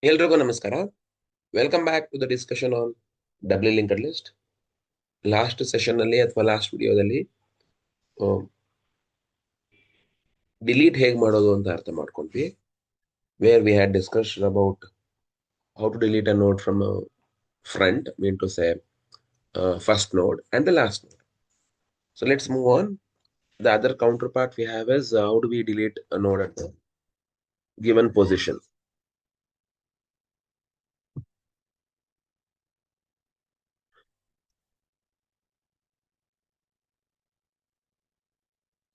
ಎಲ್ರಿಗೂ ನಮಸ್ಕಾರ. Welcome back to the discussion on doubly linked list. Last session ಅಲ್ಲಿ ಅಥವಾ ಲಾಸ್ಟ್ ವಿಡಿಯೋದಲ್ಲಿ ಡಿಲೀಟ್ ಹೇಗೆ ಮಾಡೋದು ಅಂತ ಅರ್ಥ ಮಾಡ್ಕೊಂಡ್ವಿ. Where we had discussion about how to delete a node from front, mean to say first node and the last node. So let's move on. The other counterpart we have is how do we delete a node at the given position.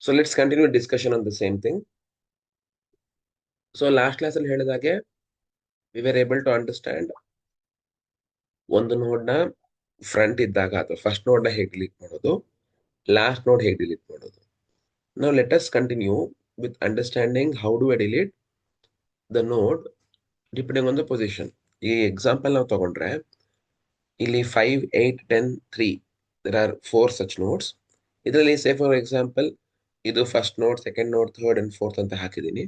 So let's continue discussion on the same thing. So last class ಅಲ್ಲಿ ಹೇಳಿದಾಗೆ we were able to understand ಒಂದು ನೋಡ್ನ front ಇದ್ದಾಗ ಅಥವಾ first ನೋಡ್ನ ಹೇಗೆ delete ಮಾಡೋದು, last ನೋಡ್ ಹೇಗೆ ಡಿಲೀಟ್ ಮಾಡೋದು. ನಾವು let us continue with understanding how do I delete the ನೋಡ್ ಡಿಪೆಂಡಿಂಗ್ ಆನ್ ದ ಪೊಸಿಷನ್. ಈ ಎಕ್ಸಾಂಪಲ್ ನಾವು ತಗೊಂಡ್ರೆ ಇಲ್ಲಿ 5, 8, 10, 3 ದರ್ ಆರ್ 4 ಸಚ್ ನೋಡ್ಸ್. ಇದರಲ್ಲಿ ಸೇ ಫಾರ್ ಎಕ್ಸಾಂಪಲ್ ಇದು ಫಸ್ಟ್ ನೋಡ್, ಸೆಕೆಂಡ್ ನೋಡ್, ಥರ್ಡ್ ಅಂಡ್ ಫೋರ್ತ್ ಅಂತ ಹಾಕಿದ್ದೀನಿ.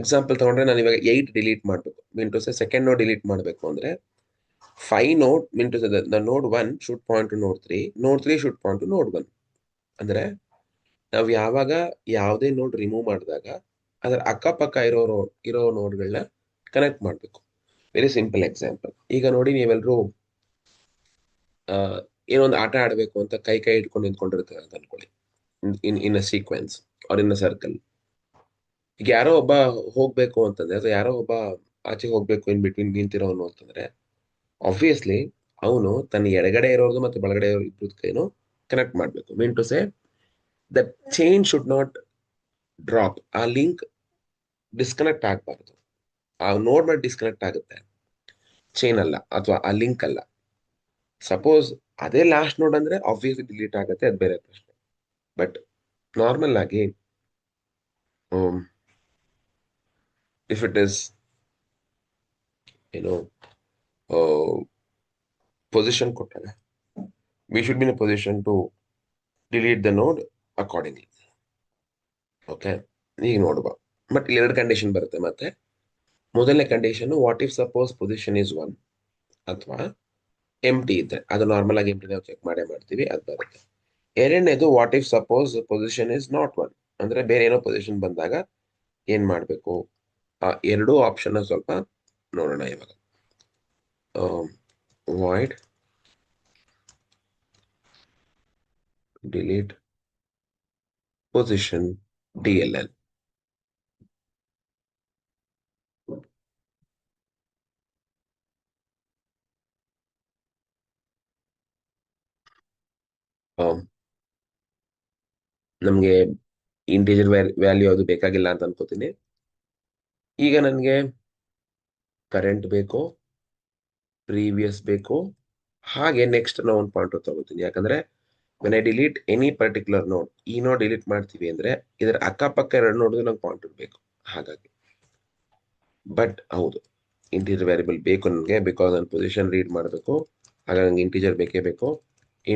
ಎಕ್ಸಾಂಪಲ್ ತಗೊಂಡ್ರೆ ನಾನು ಇವಾಗ 8 ಡಿಲೀಟ್ ಮಾಡಬೇಕು, ಮೀನ್ ಟು ಸೇ ಸೆಕೆಂಡ್ ನೋಡ್ ಡಿಲೀಟ್ ಮಾಡಬೇಕು ಅಂದ್ರೆ 5 node mean to say that the node 1 should point to node 3, node 3 should point to node 1. ಅಂದ್ರೆ ನಾವು ಯಾವಾಗ ಯಾವುದೇ ನೋಡ್ ರಿಮೂವ್ ಮಾಡಿದಾಗ ಅದರ ಅಕ್ಕಪಕ್ಕ ಇರೋ ನೋಡ್ಗಳನ್ನ ಕನೆಕ್ಟ್ ಮಾಡಬೇಕು. Very simple example. ಈಗ ನೋಡಿ, ನೀವೆಲ್ಲರೂ ಏನೋ ಒಂದು ಆಟ ಆಡಬೇಕು ಅಂತ ಕೈ ಕೈ ಇಟ್ಕೊಂಡು ನಿಂತ್ಕೊಂಡಿರ್ತಾರೆ ಅಂತ ಅನ್ಕೊಳ್ಳಿ, in a sequence or in a circle. ಈಗ ಯಾರೋ ಒಬ್ಬ ಹೋಗ್ಬೇಕು ಅಂತಂದ್ರೆ ಅಥವಾ ಯಾರೋ ಒಬ್ಬ ಆಚೆ ಹೋಗ್ಬೇಕು ಇನ್ ಬಿಟ್ವೀನ್ ನಿಂತಿರೋನು ಅಂತಂದ್ರೆ ಆಬ್ವಿಯಸ್ಲಿ ಅವನು ತನ್ನ ಎಡಗಡೆ ಇರೋದು ಮತ್ತು ಬಲಗಡೆ ಇರೋ ಇಬ್ಬರದ ಕೈನು ಕನೆಕ್ಟ್ ಮಾಡಬೇಕು. Mean to say the chain should not drop. ಆ ಲಿಂಕ್ ಡಿಸ್ಕನೆಕ್ಟ್ ಆಗಬಾರ್ದು. ಆ ನೋಡ್ ಮೇಲೆ ಡಿಸ್ಕನೆಕ್ಟ್ ಆಗುತ್ತೆ, ಚೈನ್ ಅಲ್ಲ ಅಥವಾ ಆ ಲಿಂಕ್ ಅಲ್ಲ. ಸಪೋಸ್ ಅದೇ ಲಾಸ್ಟ್ ನೋಡ್ ಅಂದ್ರೆ ಆಬ್ವಿಯಸ್ಲಿ ಡಿಲೀಟ್ ಆಗುತ್ತೆ, ಅದು ಬೇರೆ ಪ್ರಶ್ನೆ. ಬಟ್ ನಾರ್ಮಲ್ ಆಗಿ ಇಫ್ ಇಟ್ ಇಸ್ ಏನೋ ಪೊಸಿಷನ್ ಕೊಟ್ಟಾಗ we should be in a position to delete the node accordingly. Okay, ಈಗ ನೋಡುವ. ಬಟ್ ಇಲ್ಲಿ ಎರಡು ಕಂಡೀಷನ್ ಬರುತ್ತೆ. ಮತ್ತೆ ಮೊದಲನೇ condition, what if suppose position is 1 ಅಥವಾ ಎಂಟಿ ಇದ್ರೆ, ಅದು ನಾರ್ಮಲ್ ಆಗಿ ಎಂಟಿ ನಾವು ಚೆಕ್ ಮಾಡೇ ಮಾಡ್ತೀವಿ, ಅದು ಬರುತ್ತೆ. ಎರಡನೇದು, what if suppose position is not 1, ಅಂದ್ರೆ ಬೇರೆ ಏನೋ ಪೊಸಿಷನ್ ಬಂದಾಗ ಏನ್ ಮಾಡಬೇಕು. ಆ ಎರಡೂ ಆಪ್ಷನ್ ಸ್ವಲ್ಪ ನೋಡೋಣ ಇವಾಗ. Void delete position DLL. ನಮ್ಗೆ ಇಂಟೀಜರ್ ವ್ಯಾಲ್ಯೂ ಅದು ಬೇಕಾಗಿಲ್ಲ ಅಂತ ಅನ್ಕೋತೀನಿ. ಈಗ ನನಗೆ ಕರೆಂಟ್ ಬೇಕು, ಪ್ರೀವಿಯಸ್ ಬೇಕು, ಹಾಗೆ ನೆಕ್ಸ್ಟ್ ನಾವು ಒಂದು ಪಾಯಿಂಟ್ ತಗೋತೀನಿ. ಯಾಕಂದ್ರೆ when I delete any particular node, ಈ ನೋಡ್ ಡಿಲೀಟ್ ಮಾಡ್ತೀವಿ ಅಂದ್ರೆ ಇದರ ಅಕ್ಕಪಕ್ಕ ಎರಡು ನೋಡ್ ನಂಗೆ ಪಾಯಿಂಟ್ ಬೇಕು. ಹಾಗಾಗಿ ಬಟ್ ಹೌದು, ಇಂಟೀಜರ್ ವೇರಿಯಬಲ್ ಬೇಕು ನನಗೆ, ಬಿಕಾಸ್ ನಾನು ಪೊಸಿಷನ್ ರೀಡ್ ಮಾಡಬೇಕು. ಹಾಗಾಗಿ ನಂಗೆ ಇಂಟೀಜರ್ ಬೇಕೇ ಬೇಕು.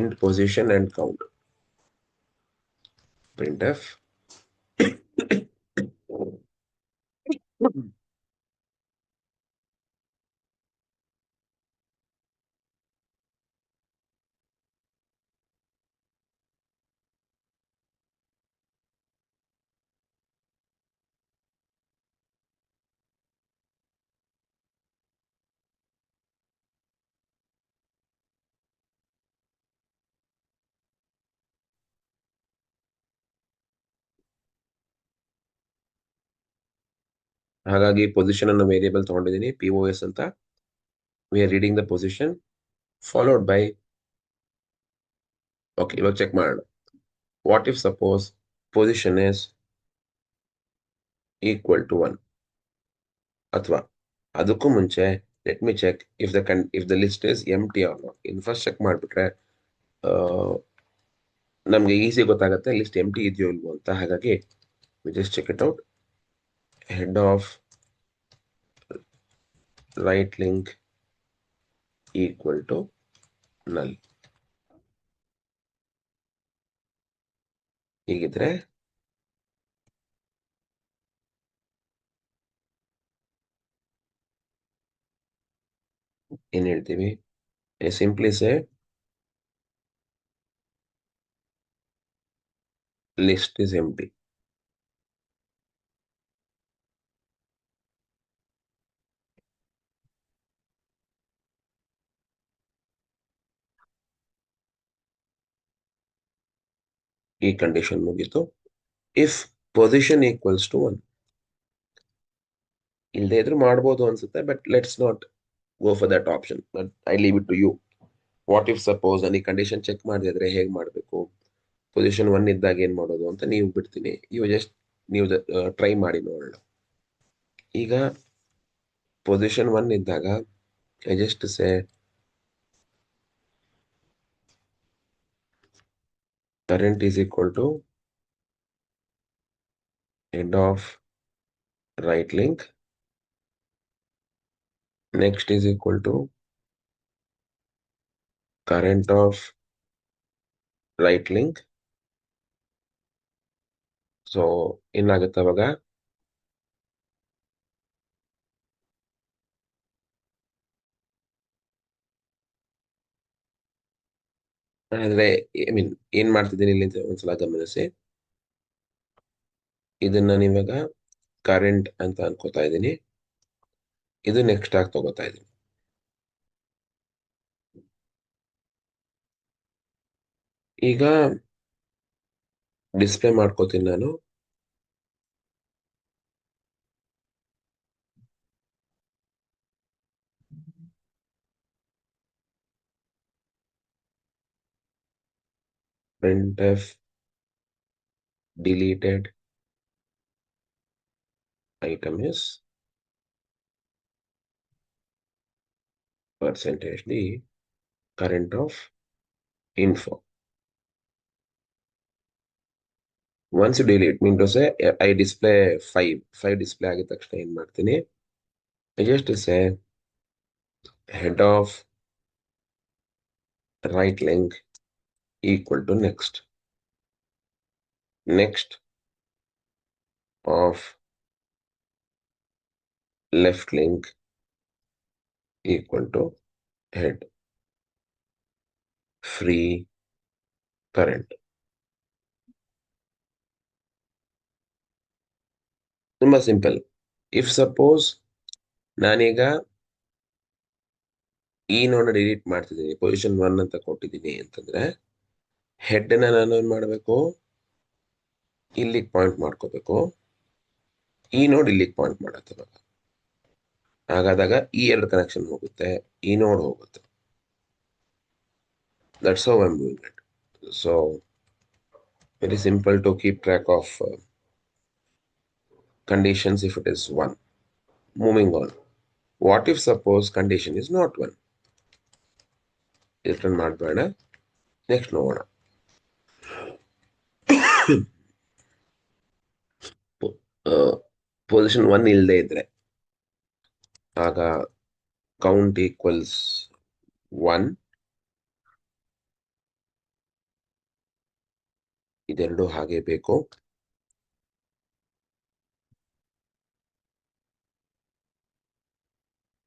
Int position and count printf. ಹಾಗಾಗಿ ಪೊಸಿಷನ್ ಅನ್ನು ವೇರಿಯಬಲ್ ತಗೊಂಡಿದ್ದೀನಿ, POS ಅಂತ. We are reading the position followed by, okay ಇವಾಗ ಚೆಕ್ ಮಾಡೋಣ. What if suppose position is equal to 1, ಅಥವಾ ಅದಕ್ಕೂ ಮುಂಚೆ let me check if the list is empty or not. ಇನ್ ಫಸ್ಟ್ ಚೆಕ್ ಮಾಡಿಬಿಟ್ರೆ ನಮ್ಗೆ ಈಸಿ ಗೊತ್ತಾಗುತ್ತೆ ಲಿಸ್ಟ್ ಎಂಟಿ ಇದೆಯೋ ಇಲ್ವೋ ಅಂತ. ಹಾಗಾಗಿ we just check it out. Head of right link equal to null. ಹೀಗಿದ್ರೆ ಏನ್ ಹೇಳ್ತೀವಿ? Simply say list is empty. ಈ ಕಂಡೀಷನ್ ಮುಗೀತು. ಇಫ್ ಪೊಸಿಷನ್ ಈಕ್ವಲ್ಸ್ ಟು 1, ಇಲ್ಲದೆ ಇದ್ರೂ ಮಾಡ್ಬೋದು ಅನ್ಸುತ್ತೆ, but let's not go for that option. I leave it to you. What if suppose ನನಗೆ ಕಂಡೀಷನ್ ಚೆಕ್ ಮಾಡಿದ್ರೆ ಹೇಗೆ ಮಾಡಬೇಕು, ಪೊಸಿಷನ್ 1 ಇದ್ದಾಗ ಏನ್ ಮಾಡೋದು ಅಂತ ನೀವು ಬಿಡ್ತೀನಿ. ನೀವು ಟ್ರೈ ಮಾಡಿ ನೋಡೋಣ. ಈಗ ಪೊಸಿಷನ್ 1 ಇದ್ದಾಗ I just say current is equal to head of right link, next is equal to current of right link. So ಏನಾಗುತ್ತೆ ಅವಾಗ? ಅಂದ್ರೆ ಐ ಮೀನ್ ಏನ್ ಮಾಡ್ತಿದ್ದೀನಿ ಇಲ್ಲಿ ಅಂತ ಒಂದ್ಸಲ ಗಮನಿಸಿ. ಇದನ್ನ ನೀವಾಗ ಕರೆಂಟ್ ಅಂತ ಅನ್ಕೋತಾ ಇದ್ದೀನಿ, ಇದು ನೆಕ್ಸ್ಟ್ ಆಗಿ ತಗೋತಾ ಇದ್ದೀನಿ. ಈಗ ಡಿಸ್ಪ್ಲೇ ಮಾಡ್ಕೋತೀನಿ ನಾನು. printf deleted item is %d current of info. Once you delete mean to say I display 5 display ಆಗಿದ ತಕ್ಷಣ ಏನ್ ಮಾಡ್ತೀನಿ? I just say head of right link equal to next of left link equal to head free current. ತುಂಬಾ simple. If suppose ನಾನೀಗ ಈ ನೋಡ್ delete ಮಾಡ್ತಿದ್ದೀನಿ, position 1 ಅಂತ ಕೊಟ್ಟಿದ್ದೀನಿ ಅಂತಂದ್ರೆ ಹೆಡ್ ನ ನಾನು ಏನ್ ಮಾಡ್ಬೇಕು? ಇಲ್ಲಿಗೆ ಪಾಯಿಂಟ್ ಮಾಡ್ಕೋಬೇಕು. ಈ ನೋಡ್ ಇಲ್ಲಿಗೆ ಪಾಯಿಂಟ್ ಮಾಡತ್ತೆ. ಹಾಗಾದಾಗ ಈ ಎರಡು ಕನೆಕ್ಷನ್ ಹೋಗುತ್ತೆ, ಈ ನೋಡ್ ಹೋಗುತ್ತೆ. That's how I am doing it. So very simple to keep track of conditions if it is 1. Moving on. What if suppose condition is not 1? Return ಮಾಡಬೇಡ. ನೆಕ್ಸ್ಟ್ ನೋಡೋಣ. ಪೊಸಿಷನ್ 1 ಇಲ್ಲದೆ ಇದ್ರೆ ಆಗ ಕೌಂಟ್ ಈಕ್ವಲ್ಸ್ 1. ಇದೆರಡು ಹಾಗೆ ಬೇಕು.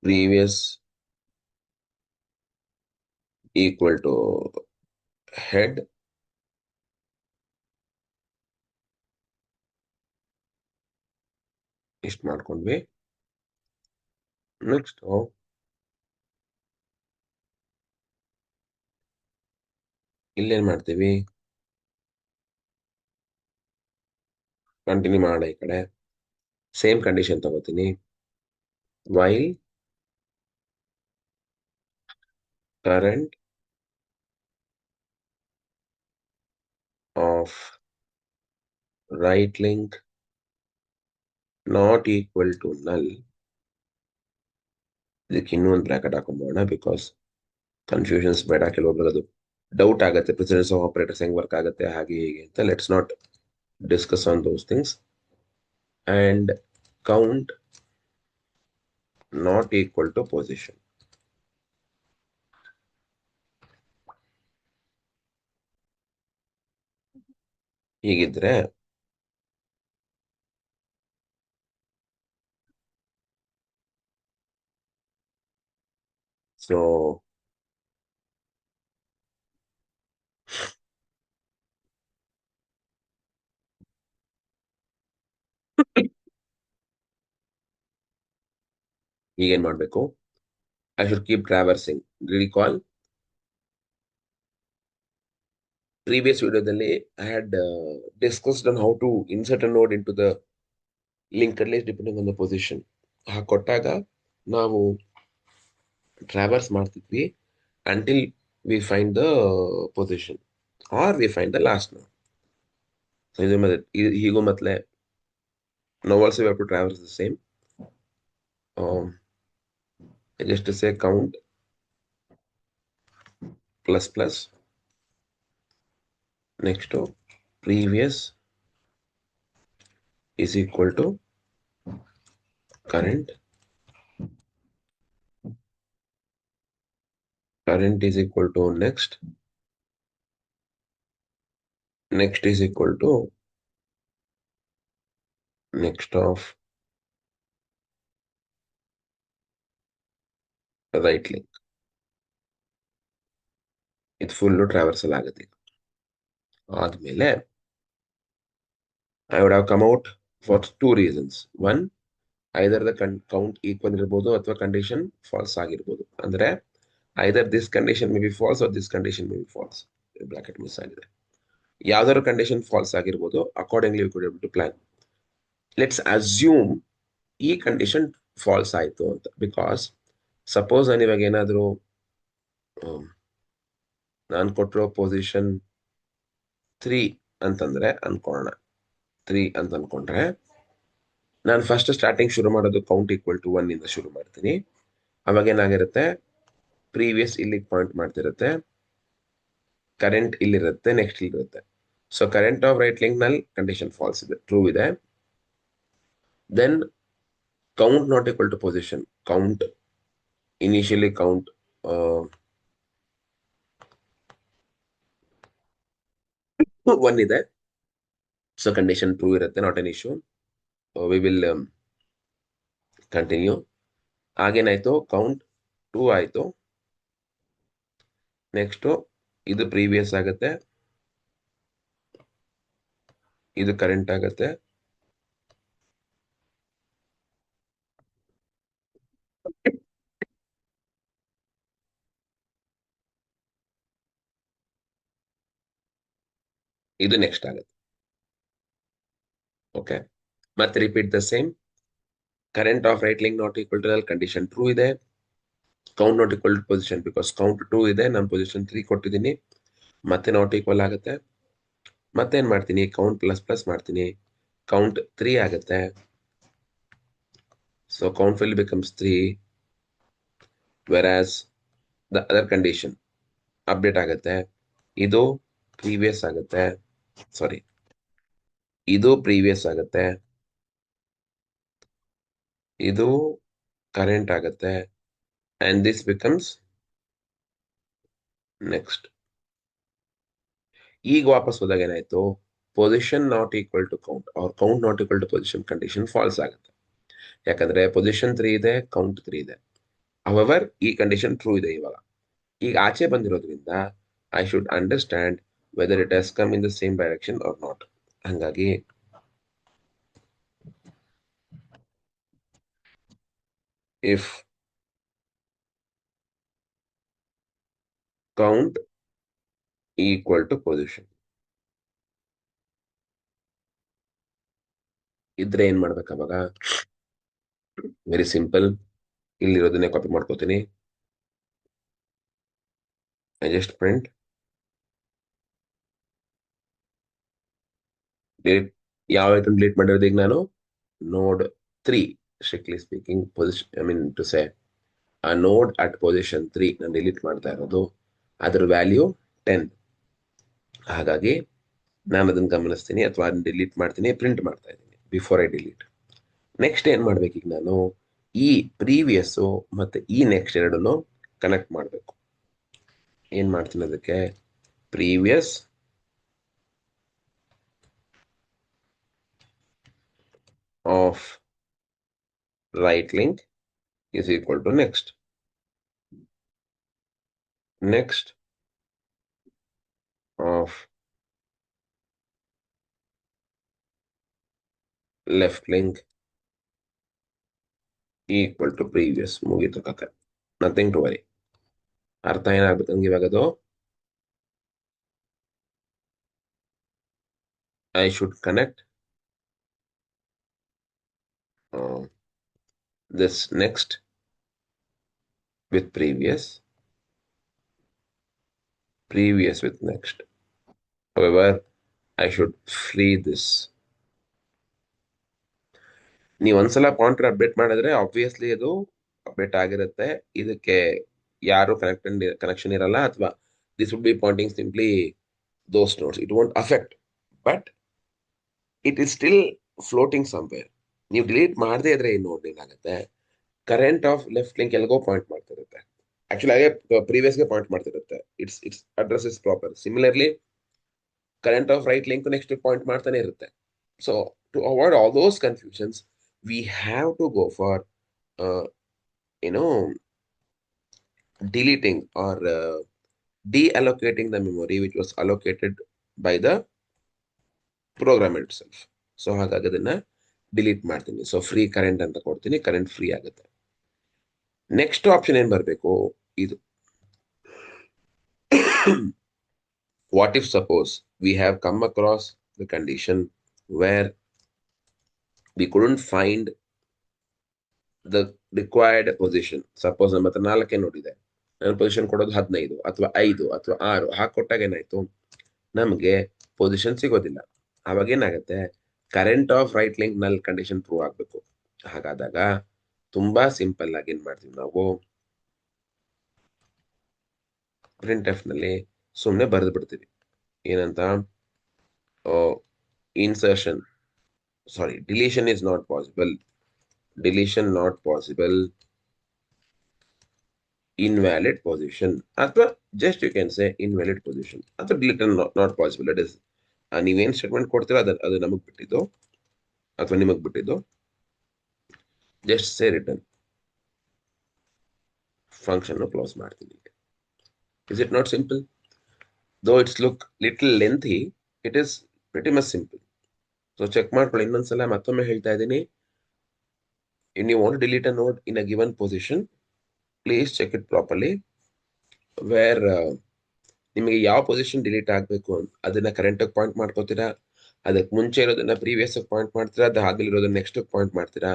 previous equal to head ಇಷ್ಟು ಮಾಡ್ಕೊಂಡ್ವಿ. ನೆಕ್ಸ್ಟ್ ಇಲ್ಲೇನ್ ಮಾಡ್ತೀವಿ? ಕಂಟಿನ್ಯೂ ಮಾಡೋಣ. ಈ ಕಡೆ ಸೇಮ್ ಕಂಡೀಷನ್ ತಗೋತೀನಿ. while current of right link not equal to null. ಇದಕ್ಕೆ ಇನ್ನೂ ಒಂದು ಬ್ರಾಕೆಟ್ ಹಾಕೊಂಬೋಣ, ಬಿಕಾಸ್ ಕನ್ಫ್ಯೂಷನ್ಸ್ ಬೇಡ. ಕೆಲವೊಬ್ರಿಗೆ ಅದು ಡೌಟ್ ಆಗುತ್ತೆ, ಪ್ರೆಸಿಡೆನ್ಸ್ ಆಫ್ ಆಪರೇಟರ್ಸ್ ಹೆಂಗ್ ವರ್ಕ್ ಆಗುತ್ತೆ ಹಾಗೆ ಹೀಗೆ ಅಂತ. Let's not discuss on those things. And count not equal to position. ಹೀಗಿದ್ರೆ ಸೊ ಈಗೇನ್ ಮಾಡ್ಬೇಕು? I should keep traversing. Recall previous ವಿಡಿಯೋದಲ್ಲಿ I had discussed on how to insert a node into the linked list depending on the position. ಕೊಟ್ಟಾಗ ನಾವು traverse ಮಾಡ್ತಿದ್ವಿ until we find the position or we find the last node. So ಇದು ಹೀಗೂ ಮತ್ಲೆ now also we have to traverse the same. Just to say count plus plus next to previous is equal to current. Current is equal to next. Next is equal to next of right link. ಇದು full ಟ್ರಾವರ್ಸಲ್ ಆಗುತ್ತೆ. ಆದ್ಮೇಲೆ I would have come out for two reasons. One, either the count equal ಇರ್ಬೋದು ಅಥವಾ condition falls ಆಗಿರ್ಬೋದು. ಅಂದ್ರೆ either this condition may be false or this condition may be false. Bracket miss ಆಗಿದೆ. ಯಾವ್ದಾದ್ರು condition falls ಆಗಿರ್ಬೋದು. Accordingly we could able to plan. Let's assume ಈ condition falls ಆಯ್ತು ಅಂತ. ಬಿಕಾಸ್ ಸಪೋಸ್ ನಾನು ಇವಾಗ ಏನಾದ್ರು ನಾನು ಕೊಟ್ಟಿರೋ ಪೊಸಿಷನ್ 3 ಅಂತಂದ್ರೆ ಅನ್ಕೊಳ್ಳೋಣ. 3 ಅಂತ ಅನ್ಕೊಂಡ್ರೆ ನಾನು ಫಸ್ಟ್ ಸ್ಟಾರ್ಟಿಂಗ್ ಶುರು ಮಾಡೋದು ಕೌಂಟ್ ಈಕ್ವಲ್ ಟು 1 ಇಂದ ಶುರು ಮಾಡ್ತೀನಿ. ಅವಾಗ ಏನಾಗಿರುತ್ತೆ, ಪ್ರೀವಿಯಸ್ ಇಲ್ಲಿಗೆ ಪಾಯಿಂಟ್ ಮಾಡ್ತಿರುತ್ತೆ, ಕರೆಂಟ್ ಇಲ್ಲಿರುತ್ತೆ, ನೆಕ್ಸ್ಟ್ ಇಲ್ಲಿರುತ್ತೆ. So current of right link ನಲ್ಲಿ ಕಂಡೀಷನ್ ಫಾಲ್ಸ್ ಇದೆ, ಟ್ರೂ ಇದೆ. Then count not equal to position. Count initially count 1 ಇದೆ. ಸೊ ಕಂಡೀಷನ್ ಟ್ರೂ ಇರುತ್ತೆ, not an issue. We will continue. ಆಗೇನಾಯ್ತು, ಕೌಂಟ್ 2 ಆಯ್ತು. ನೆಕ್ಸ್ಟ್ ಇದು ಪ್ರೀವಿಯಸ್ ಆಗುತ್ತೆ, ಇದು ಕರೆಂಟ್ ಆಗುತ್ತೆ, ಇದು ನೆಕ್ಸ್ಟ್ ಆಗುತ್ತೆ. ಓಕೆ, ಮತ್ತೆ repeat the same. Current of right link not equal to condition true ಇದೆ. Count not equal to position because count 2 ಇದೆ, ನಾನು ಪೊಸಿಷನ್ 3 ಕೊಟ್ಟಿದ್ದೀನಿ. ಮತ್ತೆ ನಾಟ್ ಈಕ್ವಲ್ ಆಗುತ್ತೆ. ಮತ್ತೇನ್ ಮಾಡ್ತೀನಿ, ಕೌಂಟ್ ಪ್ಲಸ್ ಪ್ಲಸ್ ಮಾಡ್ತೀನಿ, ಕೌಂಟ್ 3 ಆಗುತ್ತೆ. So count will becomes 3, whereas the other condition update ಆಗುತ್ತೆ. ಇದು ಪ್ರೀವಿಯಸ್ ಆಗುತ್ತೆ, ಸಾರಿ ಇದು ಪ್ರೀವಿಯಸ್ ಆಗುತ್ತೆ, ಇದು ಕರೆಂಟ್ ಆಗುತ್ತೆ, and this becomes next. ಈಗ ವಾಪಸ್ ಹೋದಾಗ ಏನಾಯ್ತು, position not equal to count or count not equal to position condition false ಆಗುತ್ತೆ. ಯಾಕಂದ್ರೆ ಪೊಸಿಷನ್ 3 ಇದೆ, ಕೌಂಟ್ 3 ಇದೆ. ಹವೆವರ್ ಈ ಕಂಡೀಷನ್ ಟ್ರೂ ಇದೆ. ಇವಾಗ ಈಗ ಆಚೆ ಬಂದಿರೋದ್ರಿಂದ I should understand whether it has come in the same direction or not. ಹಂಗಾಗಿ if count equal to position ಇದ್ರೆ ಏನ್ ಮಾಡ್ಬೇಕು ಅವಾಗ, ವೆರಿ ಸಿಂಪಲ್. ಇಲ್ಲಿರೋದನ್ನೇ ಕಾಪಿ ಮಾಡ್ಕೋತೀನಿ. I just print delete. ಯಾವ ಐಟಮ್ ಡಿಲೀಟ್ ಮಾಡಿರೋದು ಈಗ ನಾನು, node 3 strictly speaking position, I mean to say ಆ ನೋಡ್ ಅಟ್ ಪೊಸಿಷನ್ 3 ನಾನು ಡಿಲೀಟ್ ಮಾಡ್ತಾ ಇರೋದು. ಅದ್ರ ವ್ಯಾಲ್ಯೂ 10. ಹಾಗಾಗಿ ನಾನು ಅದನ್ನ ಗಮನಿಸ್ತೀನಿ ಅಥವಾ ಅದನ್ನ ಡಿಲೀಟ್ ಮಾಡ್ತೀನಿ, ಪ್ರಿಂಟ್ ಮಾಡ್ತಾ ಇದ್ದೀನಿ ಬಿಫೋರ್ ಐ ಡಿಲೀಟ್. ನೆಕ್ಸ್ಟ್ ಏನ್ ಮಾಡ್ಬೇಕು, ಈಗ ನಾನು ಈ ಪ್ರೀವಿಯಸ್ ಮತ್ತೆ ಈ ನೆಕ್ಸ್ಟ್ ಎರಡನ್ನು ಕನೆಕ್ಟ್ ಮಾಡಬೇಕು. ಏನ್ ಮಾಡ್ತೀನಿ ಅದಕ್ಕೆ, previous of right link is equal to next. next of left link equal to previous. ಮುಗೀತು ಕತೆ. Nothing to worry. ಅರ್ಥ ಏನಾಗ್ಬೇಕು ನಂಗೆ ಇವಾಗದು? I should connect this next with previous with next. However, I should free this. ನೀವು ಒಂದ್ಸಲ pointer update ಮಾಡಿದ್ರೆ obviously ಅದು update ಆಗಿರುತ್ತೆ. ಇದಕ್ಕೆ ಯಾರು ಕನೆಕ್ಷನ್ ಇರಲ್ಲ, ಅಥವಾ this would be pointing simply those nodes. It won't affect, but it is still floating somewhere. ನೀವು ಡಿಲೀಟ್ ಮಾಡದೇ ಇದ್ರೆ ಈ ನೋಡ್ ಏನಾಗುತ್ತೆ, ಕರೆಂಟ್ ಆಫ್ ಲೆಫ್ಟ್ ಲಿಂಕ್ ಎಲ್ಗೋ ಪಾಯಿಂಟ್ ಮಾಡ್ತಿರುತ್ತೆ. ಆಕ್ಚುಲಿ ಹಾಗೆ ಪ್ರೀವಿಯಸ್ಗೆ ಪಾಯಿಂಟ್ ಮಾಡ್ತಿರುತ್ತೆ. It's address is proper. Similarly current of right link next point ಮಾಡ್ತಾನೆ ಇರುತ್ತೆ. So to avoid all those confusions, we have to go for you know deleting or deallocating the memory which was allocated by the program itself. So ಹಾಗಾಗಿ ಅದನ್ನ delete ಮಾಡ್ತೀನಿ. So free current ಅಂತ ಕೊಡ್ತೀನಿ, current free ಆಗುತ್ತೆ. Next option ಏನ್ ಬರಬೇಕು, ಇದು what if suppose we have come across the condition where we couldn't find the required position. Suppose ನಮ್ಮ ಹತ್ರ 4 ನೋಡಿದೆ, ನನ್ನ ಪೊಸಿಷನ್ ಕೊಡೋದು 15 ಅಥವಾ 5 ಅಥವಾ 6 ಹಾಕೊಟ್ಟಾಗ ಏನಾಯ್ತು, ನಮಗೆ ಪೊಸಿಷನ್ ಸಿಗೋದಿಲ್ಲ. ಅವಾಗ ಏನಾಗುತ್ತೆ, ಕರೆಂಟ್ ಆಫ್ ರೈಟ್ ಲಿಂಕ್ ನಲ್ಲಿ ಕಂಡೀಷನ್ ಪ್ರೂವ್ ಆಗಬೇಕು. ಹಾಗಾದಾಗ ತುಂಬಾ ಸಿಂಪಲ್ ಆಗಿ ಏನ್ ಮಾಡ್ತೀವಿ ನಾವು, ಪ್ರಿಂಟ್ ಎಫ್ ನಲ್ಲಿ ಸುಮ್ಮನೆ ಬರೆದು ಬಿಡ್ತೀವಿ. ಏನಂತ, insertion deletion is not possible, deletion not possible, invalid position, ಅಥವಾ just you can say invalid position ಅಥವಾ delete not possible. That is ನೀವೇನ್ ಸ್ಟೇಟ್ಮೆಂಟ್ ಕೊಡ್ತೀರಾ ಅದು ನಮಗೆ ಬಿಟ್ಟಿದ್ದು ಅಥವಾ ನಿಮಗೆ ಬಿಟ್ಟಿದ್ದು. Just say return. Function close ಮಾಡ್ತೀನಿ. Is it not simple? Though it's look little lengthy, it is pretty much simple. So check ಮಾಡ್ಕೊಳ್ಳಿ. ಇನ್ನೊಂದ್ಸಲ ಮತ್ತೊಮ್ಮೆ ಹೇಳ್ತಾ ಇದ್ದೀನಿ, in you want delete a node in a given position, please check it properly. Where ನಿಮಗೆ ಯಾವ position delete ಆಗಬೇಕು ಅದನ್ನ current point ಮಾಡ್ಕೋತೀರಾ, ಅದಕ್ಕೆ ಮುಂಚೆ ಇರೋದನ್ನ ಪ್ರೀವಿಯಸ್ ಪಾಯಿಂಟ್ ಮಾಡ್ತೀರಾ, ಅದು ಆಗಿರೋದನ್ನ ನೆಕ್ಸ್ಟ್ ಪಾಯಿಂಟ್ ಮಾಡ್ತೀರಾ,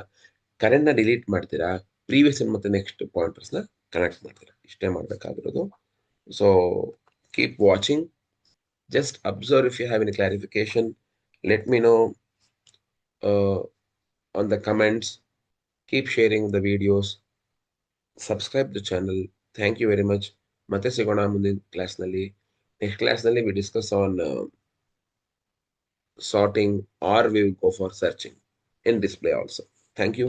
ಕರೆಂಟ್ ನ ಡಿಲೀಟ್ ಮಾಡ್ತೀರಾ, ಪ್ರೀವಿಯಸ್ ಮತ್ತೆ ನೆಕ್ಸ್ಟ್ ಪಾಯಿಂಟರ್ಸ್ ನ ಕನೆಕ್ಟ್ ಮಾಡ್ತೀರಾ. ಇಷ್ಟೇ ಮಾಡ್ಬೇಕಾಗಿರೋದು. So keep watching, just observe. If you have any clarification, let me know on the comments. Keep sharing the videos, subscribe the channel. Thank you very much. ಮತ್ತೆ ಸಿಗೋಣ ಮುಂದಿನ ಕ್ಲಾಸ್ನಲ್ಲಿ. Next ಕ್ಲಾಸ್ನಲ್ಲಿ we discuss on sorting, or we will go for searching in display also. Thank you.